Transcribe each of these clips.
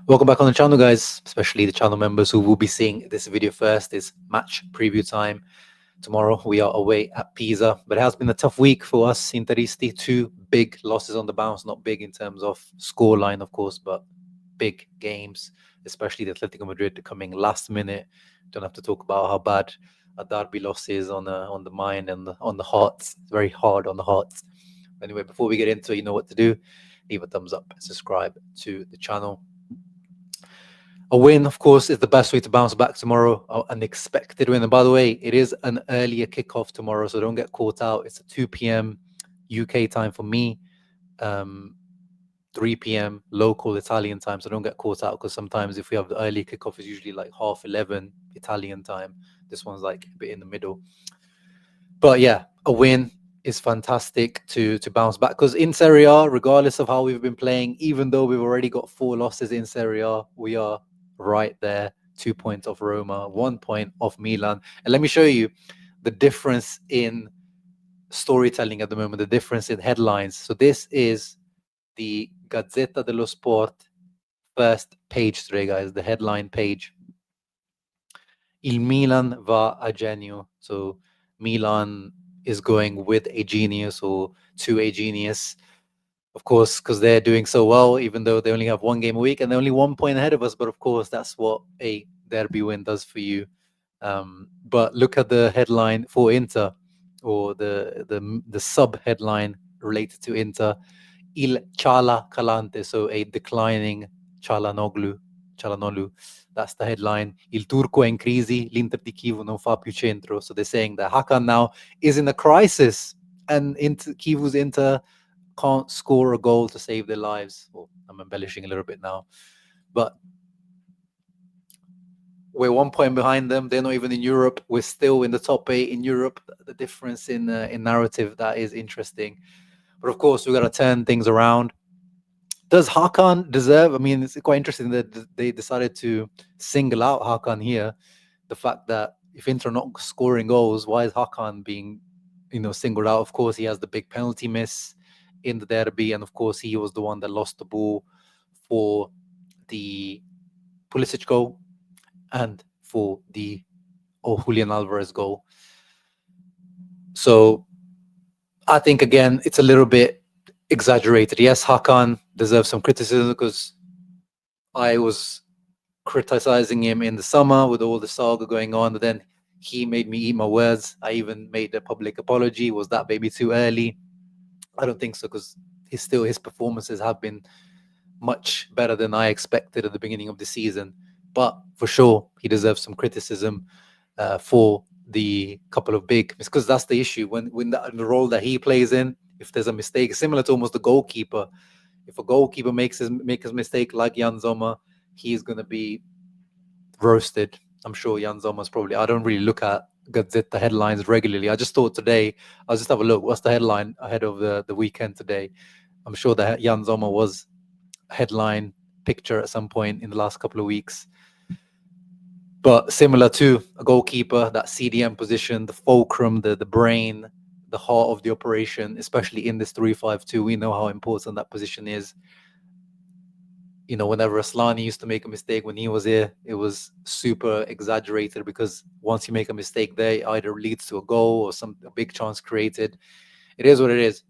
Welcome back on the channel, guys, especially the channel members who will be seeing this video first. It's match preview time. Tomorrow we are away at Pisa, but it has been a tough week for us Interisti. Two big losses on the bounce, not big in terms of scoreline, of course, but big games, especially the Atletico Madrid coming last minute. Don't have to talk about how bad a derby loss is on the mind and on the hearts. It's very hard on the hearts. Anyway, before we get into it, you know what to do. Leave a thumbs up and subscribe to the channel. A win, of course, is the best way to bounce back tomorrow. An expected win. And by the way, it is an earlier kickoff tomorrow, so don't get caught out. It's a 2 p.m. UK time for me, 3 p.m. local Italian time. So don't get caught out, because sometimes if we have the early kickoff, it's usually like 11:30 Italian time. This one's like a bit in the middle. But yeah, a win is fantastic to bounce back, because in Serie A, regardless of how we've been playing, even though we've already got 4 losses in Serie A, we are right there, 2 points off Roma, 1 point off Milan. And let me show you the difference in storytelling at the moment, the difference in headlines. So this is the Gazzetta dello Sport first page today, guys, the headline page. Il Milan va a genio. So Milan is going with a genius, or to a genius. Of course, because they're doing so well, even though they only have 1 game a week and they're only 1 point ahead of us. But of course, that's what a derby win does for you. But look at the headline for Inter, or the sub headline related to Inter: Il Chala Calante, so a declining Cialanoglu. That's the headline. Il Turco è in crisi, l'Inter di Kiev non fa più centro. So they're saying that Hakan now is in a crisis, and Kiev's Inter can't score a goal to save their lives. Well, I'm embellishing a little bit now, but we're 1 point behind them. They're not even in Europe. We're still in the top 8 in Europe. The difference in narrative, that is interesting. But of course, we've got to turn things around. Does Hakan deserve? I mean, it's quite interesting that they decided to single out Hakan here. The fact that if Inter are not scoring goals, why is Hakan being, singled out? Of course, he has the big penalty miss in the derby, and of course, he was the one that lost the ball for the Pulisic goal and for the Julian Alvarez goal. So I think, again, it's a little bit exaggerated. Yes, Hakan deserves some criticism, because I was criticizing him in the summer with all the saga going on, but then he made me eat my words. I even made a public apology. Was that maybe too early? I don't think so, because his performances have been much better than I expected at the beginning of the season. But for sure, he deserves some criticism for the couple of big, because that's the issue when the role that he plays in. If there's a mistake, similar to almost the goalkeeper, if a goalkeeper makes a mistake like Jan Sommer, he's going to be roasted. I'm sure Jan Sommer's probably. I don't really look at Gazzetta headlines regularly. I just thought today, I'll just have a look. What's the headline ahead of the weekend today? I'm sure that Jan Sommer was a headline picture at some point in the last couple of weeks. But similar to a goalkeeper, that CDM position, the fulcrum, the brain, the heart of the operation, especially in this 3-5-2, we know how important that position is. Whenever Aslani used to make a mistake when he was here, it was super exaggerated, because once you make a mistake there, it either leads to a goal or a big chance created. It is what it is.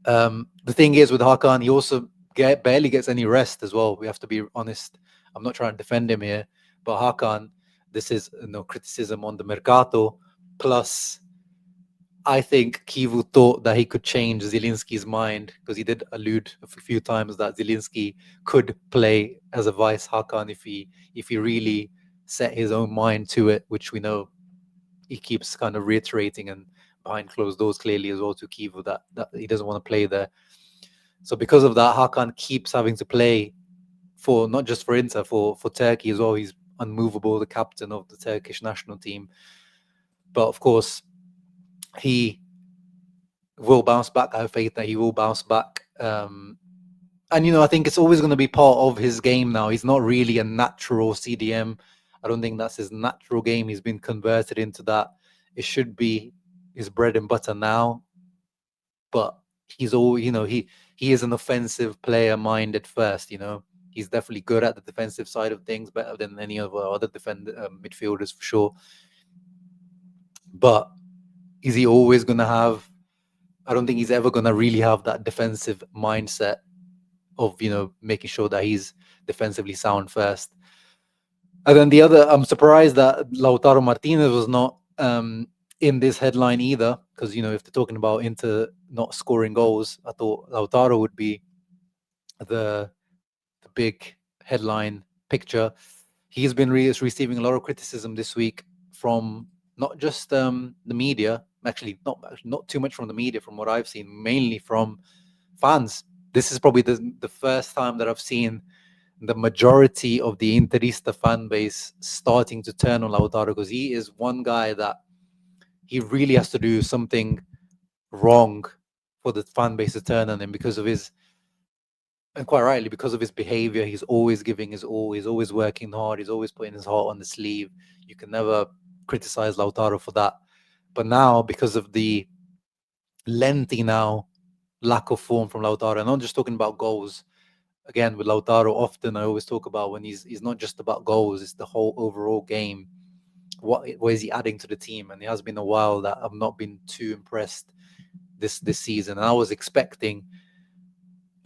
The thing is with Hakan, he also barely gets any rest as well. We have to be honest. I'm not trying to defend him here, but Hakan, this is no criticism on the Mercato. Plus, I think Kivu thought that he could change Zielinski's mind, because he did allude a few times that Zielinski could play as a vice Hakan if he really set his own mind to it, which we know he keeps kind of reiterating, and behind closed doors clearly as well to Kivu that he doesn't want to play there. So because of that, Hakan keeps having to play for, not just for Inter, for Turkey as well. He's unmovable, the captain of the Turkish national team. But of course, he will bounce back. I have faith that he will bounce back. And, I think it's always going to be part of his game now. He's not really a natural CDM. I don't think that's his natural game. He's been converted into that. It should be his bread and butter now. But he's all, he is an offensive player minded first, He's definitely good at the defensive side of things, better than any of our other midfielders for sure. But is he always going to have? I don't think he's ever going to really have that defensive mindset of, making sure that he's defensively sound first. And then the other, I'm surprised that Lautaro Martinez was not in this headline either, because, if they're talking about Inter not scoring goals, I thought Lautaro would be the big headline picture. He's been receiving a lot of criticism this week from not just the media, actually not too much from the media, from what I've seen, mainly from fans. This is probably the first time that I've seen the majority of the Interista fan base starting to turn on Lautaro, because he is one guy that he really has to do something wrong for the fan base to turn on him, because of his, and quite rightly, because of his behavior. He's always giving his all. He's always working hard. He's always putting his heart on the sleeve. You can never criticize Lautaro for that. But now, because of the lengthy lack of form from Lautaro, and I'm not just talking about goals. Again, with Lautaro, often I always talk about when he's not just about goals, it's the whole overall game. What is he adding to the team? And it has been a while that I've not been too impressed this season. And I was expecting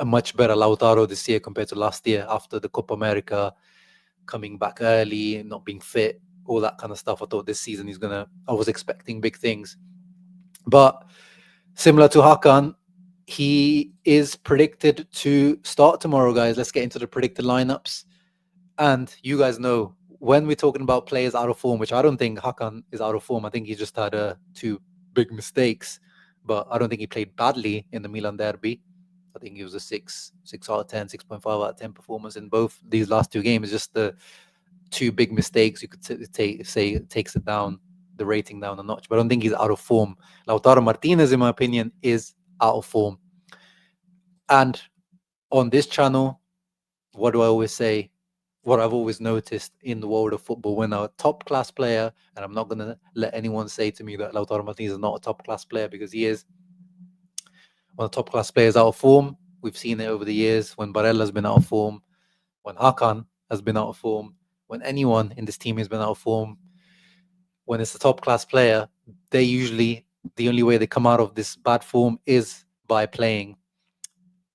a much better Lautaro this year compared to last year, after the Copa America, coming back early, not being fit, all that kind of stuff. I thought this season I was expecting big things. But similar to Hakan, he is predicted to start tomorrow, guys. Let's get into the predicted lineups. And you guys know, when we're talking about players out of form, which I don't think Hakan is out of form. I think he just had 2 big mistakes, but I don't think he played badly in the Milan derby. I think he was a 6 out of 10, 6.5 out of 10 performance in both these last 2 games. Just the 2 big mistakes, you could say it takes it down, the rating down a notch. But I don't think he's out of form. Lautaro Martinez, in my opinion, is out of form. And on this channel, what do I always say? What I've always noticed in the world of football, when a top class player, and I'm not going to let anyone say to me that Lautaro Martinez is not a top class player, because he is. When a top class player is out of form, we've seen it over the years. When Barella's been out of form, when Hakan has been out of form, when anyone in this team has been out of form, when it's a top class player, they usually, the only way they come out of this bad form is by playing.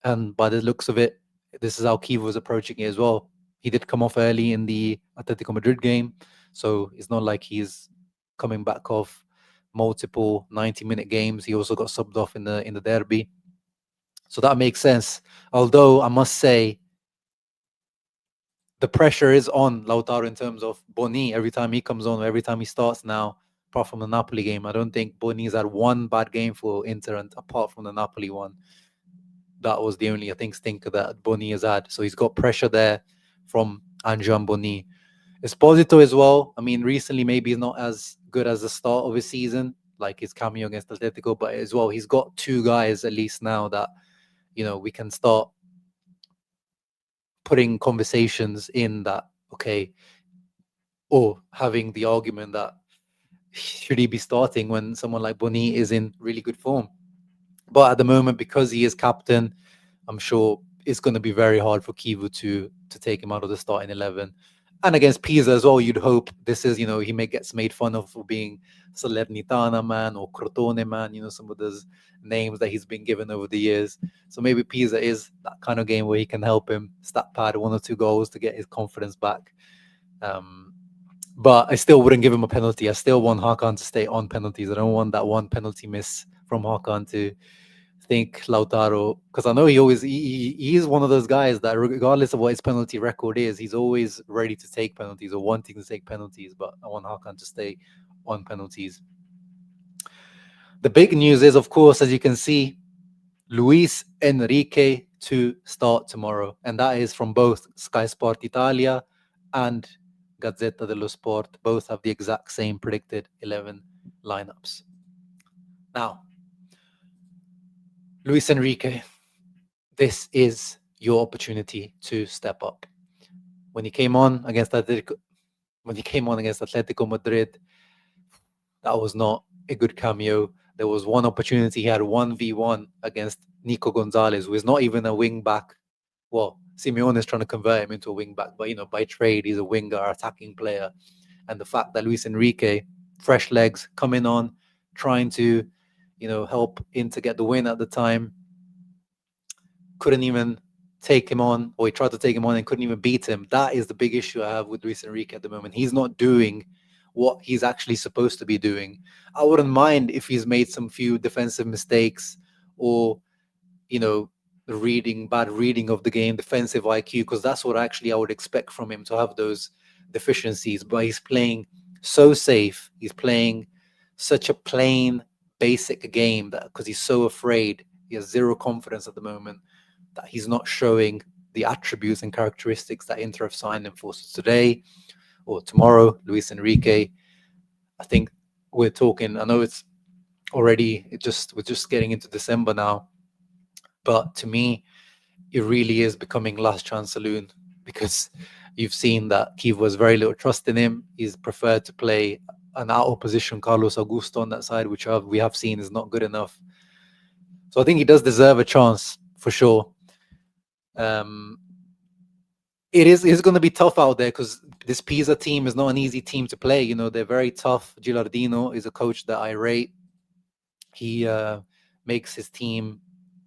And by the looks of it, this is how Kiva was approaching it as well. He did come off early in the Atletico Madrid game, so it's not like he's coming back off multiple 90-minute games. He also got subbed off in the derby, so that makes sense. Although I must say, the pressure is on Lautaro in terms of Boni. Every time he comes on, every time he starts now, apart from the Napoli game, I don't think Boni's had one bad game for Inter, and apart from the Napoli one, that was the only, I think, stinker that Boni has had. So he's got pressure there from Anjo and Boni. Esposito as well. I mean, recently maybe he's not as good as the start of his season, like his cameo against Atletico, but as well, he's got 2 guys at least now that, we can start putting conversations in that, okay, or having the argument that should he be starting when someone like Boni is in really good form. But at the moment, because he is captain, I'm sure it's going to be very hard for Kivu to take him out of the starting 11. And against Pisa as well, you'd hope this is, he gets made fun of for being Salernitana man or Crotone man, some of those names that he's been given over the years. So maybe Pisa is that kind of game where he can help him stat pad 1 or 2 goals to get his confidence back. But I still wouldn't give him a penalty. I still want Hakan to stay on penalties. I don't want that one penalty miss from Hakan to think Lautaro, because I know he is one of those guys that, regardless of what his penalty record is, he's always ready to take penalties or wanting to take penalties. But I want Hakan to stay on penalties. The big news is, of course, as you can see, Luis Henrique to start tomorrow, and that is from both Sky Sport Italia and Gazzetta dello Sport. Both have the exact same predicted 11 lineups. Now, Luis Henrique, this is your opportunity to step up. When he came on against Atletico Madrid, that was not a good cameo. There was one opportunity. He had 1v1 against Nico Gonzalez, who is not even a wing back. Well, Simeone is trying to convert him into a wing back, but by trade he's a winger, attacking player. And the fact that Luis Henrique, fresh legs, coming on, trying to help in to get the win at the time, couldn't even take him on, or he tried to take him on and couldn't even beat him. That is the big issue I have with Luis Enrique at the moment. He's not doing what he's actually supposed to be doing. I wouldn't mind if he's made some few defensive mistakes, or bad reading of the game, defensive IQ, because that's what actually I would expect from him, to have those deficiencies. But he's playing so safe. He's playing such a plain, basic game, that because he's so afraid, he has zero confidence at the moment, that he's not showing the attributes and characteristics that Inter have signed him for. So today or tomorrow, Luis Enrique, I think we're talking, I know it's already, we're just getting into December now, but to me, it really is becoming last chance saloon, because you've seen that Kiev was very little trust in him. He's preferred to play an out of position Carlos Augusto on that side, which we have seen is not good enough. So I think he does deserve a chance for sure. It is going to be tough out there, because this Pisa team is not an easy team to play. They're very tough. Gilardino is a coach that I rate. He makes his team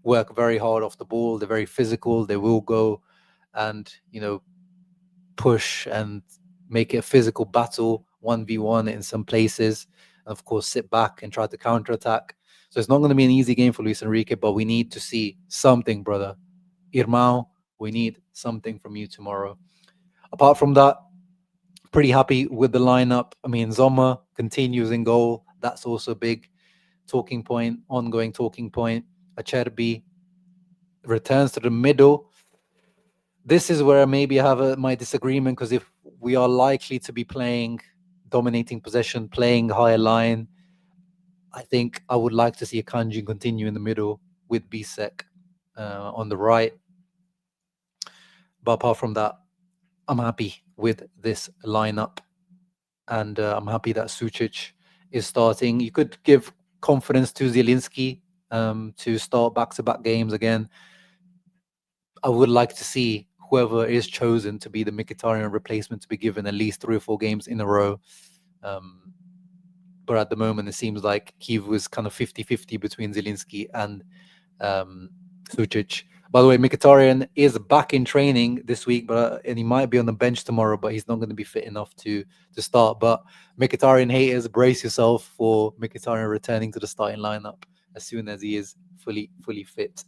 work very hard off the ball. They're very physical. They will go and push and make it a physical battle, 1v1 in some places, and of course sit back and try to counterattack. So it's not going to be an easy game for Luis Enrique, but we need to see something, brother. Irmão, we need something from you tomorrow. Apart from that, pretty happy with the lineup. I mean, Zoma continues in goal. That's also a big talking point, ongoing talking point. Acerbi returns to the middle. This is where maybe I have my disagreement, because if we are likely to be playing dominating possession, playing higher line, I think I would like to see Akanji continue in the middle with Bisek on the right. But apart from that, I'm happy with this lineup, and I'm happy that Sucic is starting. You could give confidence to Zielinski to start back-to-back games again. I would like to see whoever is chosen to be the Mkhitaryan replacement to be given at least 3 or 4 games in a row. But at the moment, it seems like Kiev was kind of 50-50 between Zielinski and Sucic. By the way, Mkhitaryan is back in training this week, and he might be on the bench tomorrow, but he's not going to be fit enough to start. But Mkhitaryan haters, brace yourself for Mkhitaryan returning to the starting lineup as soon as he is fully fit.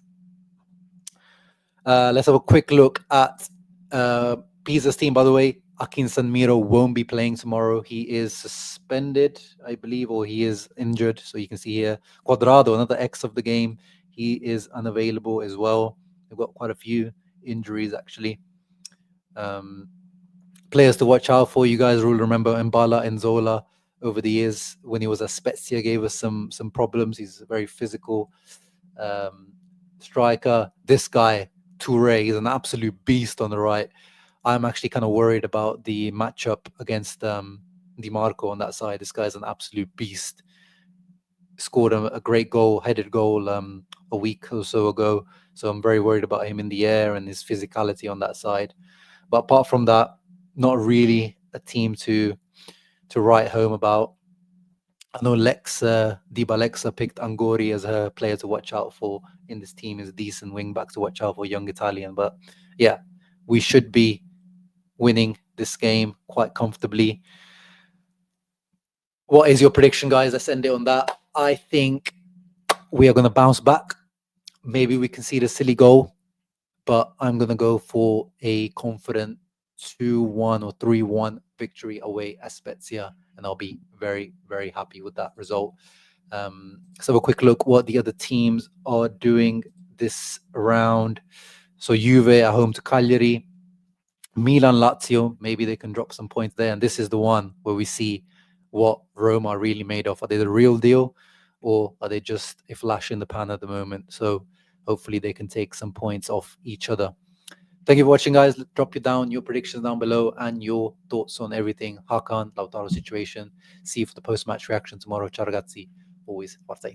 Let's have a quick look at Pisa's team. By the way, Akin Sanmiro won't be playing tomorrow. He is suspended, I believe, or he is injured. So you can see here, Cuadrado, another ex of the game, he is unavailable as well. They've got quite a few injuries, actually. Players to watch out for. You guys will remember Mbala Nzola over the years when he was at Spezia, gave us some problems. He's a very physical striker. This guy, Toure, he's an absolute beast on the right. I'm actually kind of worried about the matchup against Di Marco on that side. This guy's an absolute beast. Scored a great goal, headed goal a week or so ago. So I'm very worried about him in the air and his physicality on that side. But apart from that, not really a team to write home about. I know Diba Lexa picked Angori as her player to watch out for in this team, is a decent wing back to watch out for, young Italian. But yeah, we should be winning this game quite comfortably. What is your prediction, guys? Let's end it on that. I think we are going to bounce back. Maybe we can see the silly goal, but I'm going to go for a confident 2-1 or 3-1 victory away at Spezia, and I'll be very, very happy with that result. Let's have a quick look what the other teams are doing this round. So Juve at home to Cagliari, Milan, Lazio, maybe they can drop some points there. And this is the one where we see what Roma are really made of. Are they the real deal, or are they just a flash in the pan at the moment? So hopefully they can take some points off each other. Thank you for watching, guys. Drop down your predictions down below and your thoughts on everything Hakan, Lautaro situation. See you for the post-match reaction tomorrow. Ciao ragazzi. Always forza.